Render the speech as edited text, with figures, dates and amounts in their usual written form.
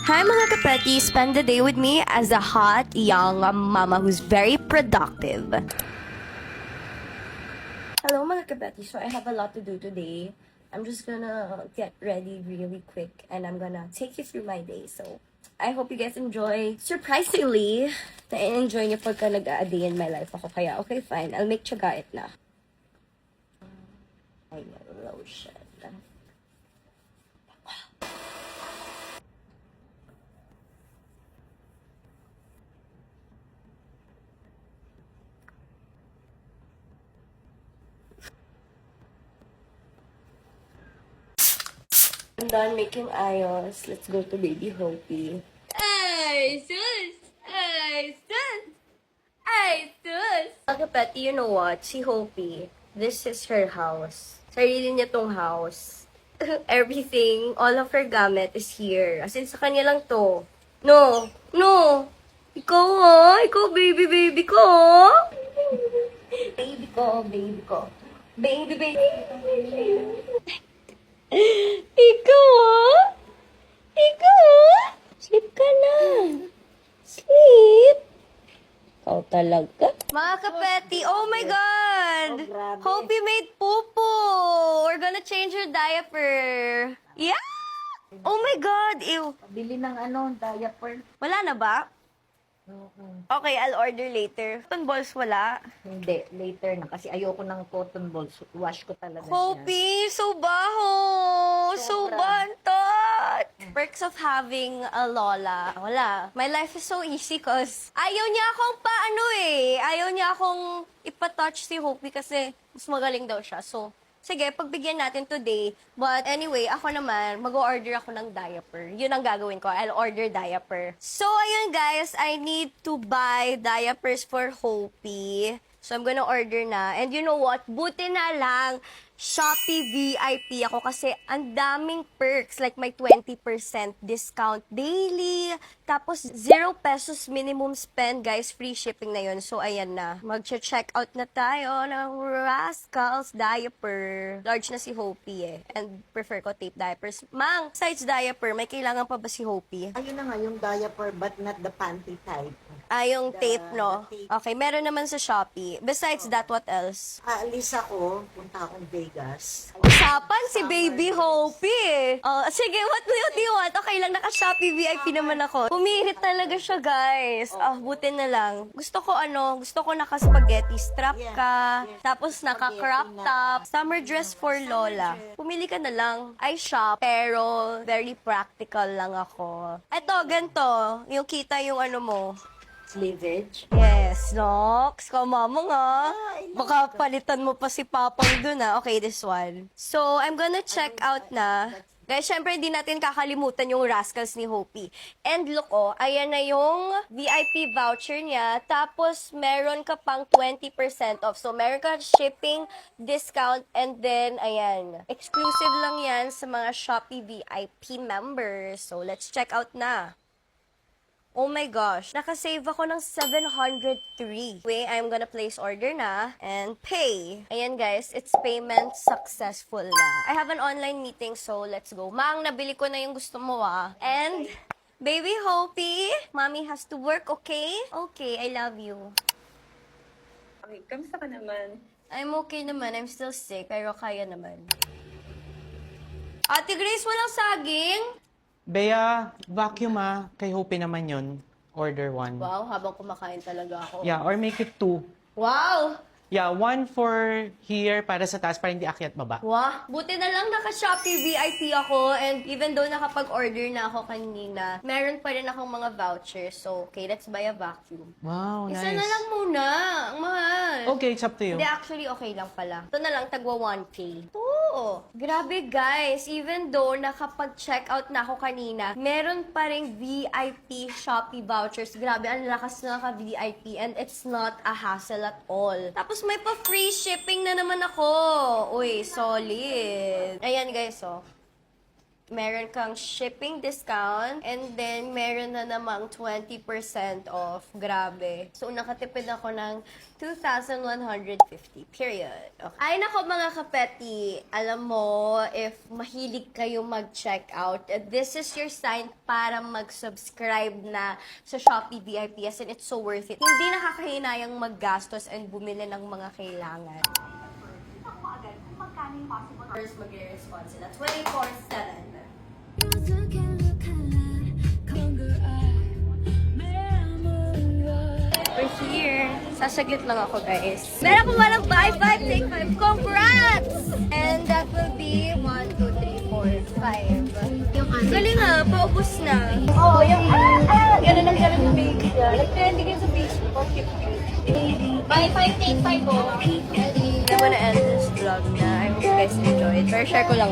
Hi mga kapeti, spend the day with me as a hot, young mama who's very productive. Hello mga kapeti, so I have a lot to do today. I'm just gonna get ready really quick and I'm gonna take you through my day. So, I hope you guys enjoy. Surprisingly, na-enjoy niyo pagka nag-a-day in my life ako. Kaya, okay, fine. I'll make tiyaga it na. Ay, lotion. I'm done making ayos. Let's go to Baby Hopi. Ay, sus! Ay, sus! Ay, sus! Mga kapati, you know what? Si Hopi, this is her house. Sarili niya tong house. Everything, all of her gamit is here. As in, sa kanya lang to. No! No! Ikaw ikaw baby ko baby ko, baby ko. Baby, baby. Ikaw Ikaw Sleep ka na. Sleep. Ikaw talaga. Mga kapeti, oh my God! Hope you made poopoo. We're gonna change your diaper. Yeah! Oh my God! Ew. Bili ng diaper. Wala na ba? Okay, I'll order later. Cotton balls wala. Hindi, later na. Kasi ayoko ng cotton balls. Wash ko talaga siya. Hopi, so baho! So Sobra. bantot! Perks of having a lola. Wala. My life is so easy cause ayaw niya akong ayaw niya akong ipatouch si Hopi kasi mas magaling daw siya. So, sige, pagbigyan natin today. But anyway, ako naman, mag-order ako ng diaper. Yun ang gagawin ko. I'll order diaper. So, ayun guys, I need to buy diapers for Hopi. So, I'm gonna order na. And you know what? Buti na lang, Shopee VIP ako kasi ang daming perks. Like, may 20% discount daily. Tapos, 0 pesos minimum spend, guys. Free shipping na yun. So, ayan na. Mag-check out na tayo ng Rascals diaper. Large na si Hopi And prefer ko tape diapers. Mang, besides diaper, may kailangan pa ba si Hopi? Ayun na nga yung diaper but not the panty type. Yung tape, no? the tape. Okay, meron naman sa Shopee. Besides that, what else? Aalis ako, punta akong Vegas. Usapan si Baby Hopi sige, what do you want? Okay lang, naka-Shopee VIP naman ako. Pumirit talaga siya, guys. Buti na lang. Gusto ko naka-spaghetti strap ka, tapos naka-crop top, summer dress for Lola. Pumili ka na lang. I shop, pero very practical lang ako. Eto, ganito. Yung kita yung mo. Cleavage. Yes, Nox. Mama nga. Baka palitan mo pa si Papang dun Okay, this one. So, I'm gonna check out na. Guys, syempre hindi natin kakalimutan yung Rascals ni Hopi. And look, ayan na yung VIP voucher niya. Tapos, meron ka pang 20% off. So, meron ka shipping discount. And then, ayan. Exclusive lang yan sa mga Shopee VIP members. So, let's check out na. Oh my gosh, nakasave ako ng 703. Wait, I'm gonna place order na and pay. Ayan guys, it's payment successful na. I have an online meeting, so let's go. Mang, nabili ko na yung gusto mo And, Baby Hopi, Mommy has to work, okay? Okay, I love you. Okay, kamusta ka naman? I'm okay naman, I'm still sick, pero kaya naman. Ate Grace, walang saging? Bea, vacuum Kay Hope naman yon. Order 1. Wow, habang kumakain talaga ako. Yeah, or make it 2. Wow! Yeah, 1 for here para sa taas para hindi akyat baba. Wow, buti na lang naka-Shopee VIP ako and even though nakapag-order na ako kanina, meron pa rin akong mga vouchers. So, okay, let's buy a vacuum. Wow, Isa nice. na lang muna. Ang mahal. Okay, it's up to you. Hindi, actually, okay lang pala. Ito na lang, tagwa 1K. Oo. Grabe, guys. Even though nakapag-check out na ako kanina, meron pa rin VIP Shopee vouchers. Grabe, ang lakas na naka-VIP and it's not a hassle at all. Tapos may pa-free shipping na naman ako. Uy, solid. Ayan, guys, meron kang shipping discount, and then meron na namang 20% off. Grabe. So, nakatipid ako ng 2,150, period. Okay. Ay, nako mga kapeti, alam mo, if mahilig kayo mag-check out, this is your sign para mag-subscribe na sa Shopee VIP, as in it's so worth it. Hindi nakakahinayang maggastos and bumili ng mga kailangan. First, mag-response sila 24/7. We're here. Sasaglit lang ako, guys. Meron akong walang buy 5, take 5. Congrats! And that will be 1, 2, 3, 4, 5. Galing ha, paubos na. Oo, yung gano'n lang gano'n yung baby niya. Nag-trending yun sa Facebook. Buy 5, take 5 po. I'm gonna end this vlog na. I hope you guys enjoyed. Pero share ko lang.